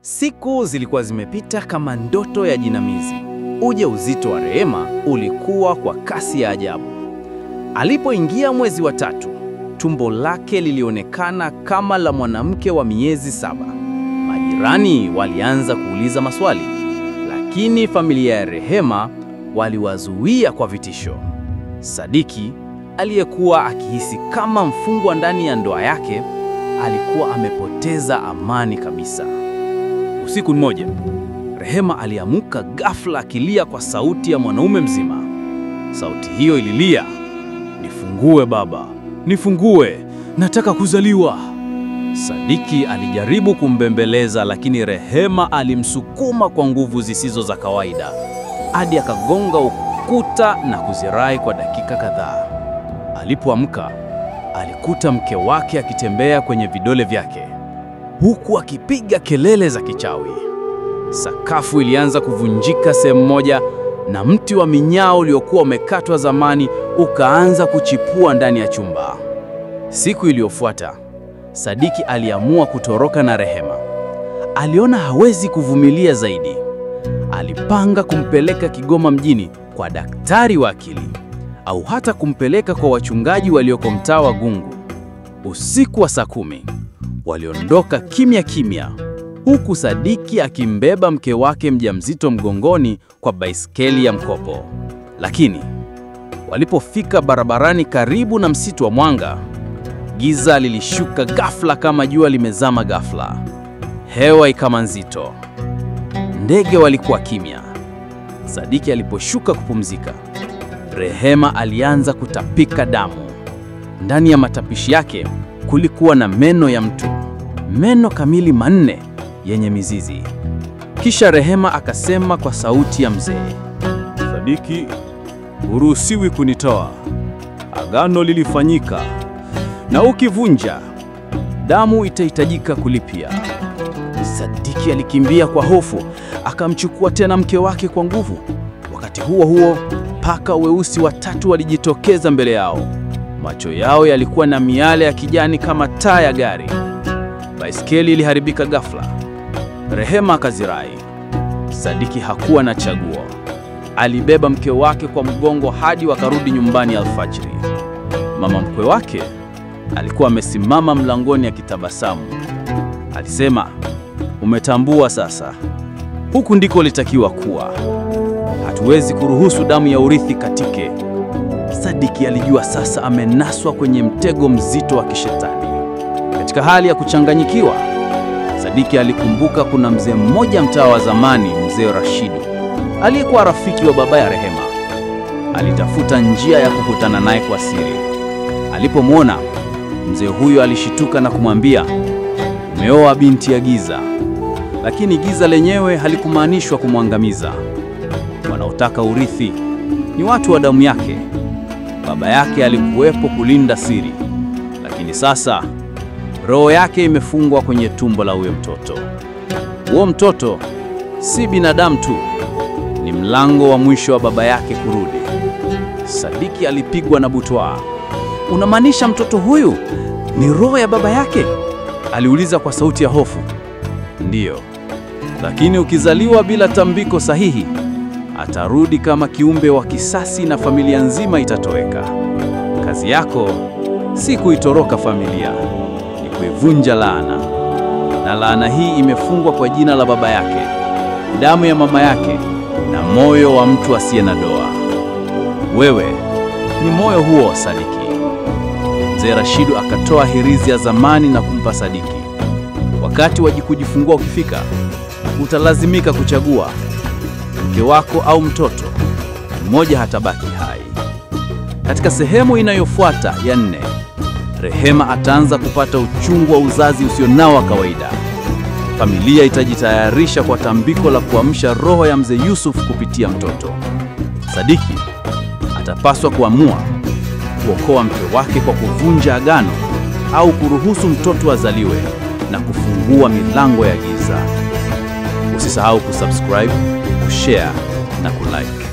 Siku zilikuwa zimepita kama ndoto ya jinamizi. Ujauzito wa Rehema ulikuwa kwa kasi ya ajabu. Alipoingia mwezi wa 3, tumbo lake lilionekana kama la mwanamke wa miezi 7. Majirani walianza kuuliza maswali, lakini familia ya Rehema waliwazuia kwa vitisho. Sadiki, aliyekuwa akihisi kama mfungwa ndani ya ndoa yake, alikuwa amepoteza amani kabisa. Usiku mmoja, Rehema aliamka ghafla akilia kwa sauti ya mwanaume mzima. Sauti hiyo ililia, "Nifungue baba, nifungue, nataka kuzaliwa." Sadiki alijaribu kumbembeleza, lakini Rehema alimsukuma kwa nguvu zisizo za kawaida hadi akagonga ukuta na kuzirai kwa dakika kadhaa. Alipoamka, alikuta mke wake akitembea kwenye vidole vyake, huku akipiga kelele za kichawi. Sakafu ilianza kuvunjika sehemu moja, na mti wa minyao uliokuwa umekatwa zamani ukaanza kuchipua ndani ya chumba. Siku iliyofuata, Sadiki aliamua kutoroka na Rehema. Aliona hawezi kuvumilia zaidi. Alipanga kumpeleka Kigoma mjini kwa daktari wa akili, au hata kumpeleka kwa wachungaji walioko mtaa wa Gungu. Usiku wa saa 10, waliondoka kimya kimya, huku Sadiki akimbeba mke wake mjamzito mgongoni kwa baiskeli ya mkopo. Lakini walipofika barabarani karibu na msitu wa Mwanga, giza lilishuka ghafla kama jua limezama ghafla. Hewa ikawa nzito. Ndege walikuwa kimya. Sadiki aliposhuka kupumzika, Rehema alianza kutapika damu. Ndani ya matapishi yake kulikuwa na meno ya mtu, meno kamili 4 yenye mizizi. Kisha Rehema akasema kwa sauti ya mzee, "Sadiki, huruhusiwi kunitoa. Agano lilifanyika, na ukivunja, damu itahitajika kulipia." Sadiki alikimbia kwa hofu, akamchukua tena mke wake kwa nguvu. Wakati huo huo, paka weusi watatu walijitokeza mbele yao. Macho yao yalikuwa na miale ya kijani kama taa ya gari. Baiskeli iliharibika ghafla. Rehema akazirai. Sadiki hakuwa na chaguo. Alibeba mke wake kwa mgongo hadi wakarudi nyumbani alfajiri. Mama mkwe wake alikuwa amesimama mlangoni akitabasamu. Alisema, "Umetambua sasa. Huku ndiko litakiwa kuwa. Hatuwezi kuruhusu damu ya urithi katike." Sadiki alijua sasa amenaswa kwenye mtego mzito wa kishetani. Katika hali ya kuchanganyikiwa, Sadiki alikumbuka kuna mzee mmoja mtaa wa zamani, mzee Rashidu, aliyekuwa rafiki wa baba ya Rehema. Alitafuta njia ya kukutana naye kwa siri. Alipomwona, mzee huyo alishituka na kumwambia, "Umeoa binti ya giza." Lakini giza lenyewe halikumaanishwa kumwangamiza. Wanaotaka urithi ni watu wa damu yake. Baba yake alikuwepo kulinda siri, lakini sasa roho yake imefungwa kwenye tumbo la huyo mtoto. Huo mtoto si binadamu tu, ni mlango wa mwisho wa baba yake kurudi. Sadiki alipigwa na butwaa. "Unamaanisha mtoto huyu ni roho ya baba yake?" aliuliza kwa sauti ya hofu. "Ndiyo, lakini ukizaliwa bila tambiko sahihi, atarudi kama kiumbe wa kisasi na familia nzima itatoweka. Kazi yako si kuitoroka familia, ni kuivunja laana. Na laana hii imefungwa kwa jina la baba yake, damu ya mama yake, na moyo wa mtu asiye na doa. Wewe ni moyo huo, Sadiki." Mzee Rashidu akatoa hirizi ya zamani na kumpa Sadiki. "Wakati wa kujifungua ukifika, utalazimika kuchagua mke wako au mtoto. Mmoja hatabaki hai." Katika sehemu inayofuata ya 4, Rehema ataanza kupata uchungu wa uzazi usionao wa kawaida. Familia itajitayarisha kwa tambiko la kuamsha roho ya mzee Yusuf kupitia mtoto. Sadiki atapaswa kuamua kuokoa mke wake kwa kuvunja agano, au kuruhusu mtoto azaliwe na kufungua milango ya giza. Usisahau kusubscribe, kushare na kulike.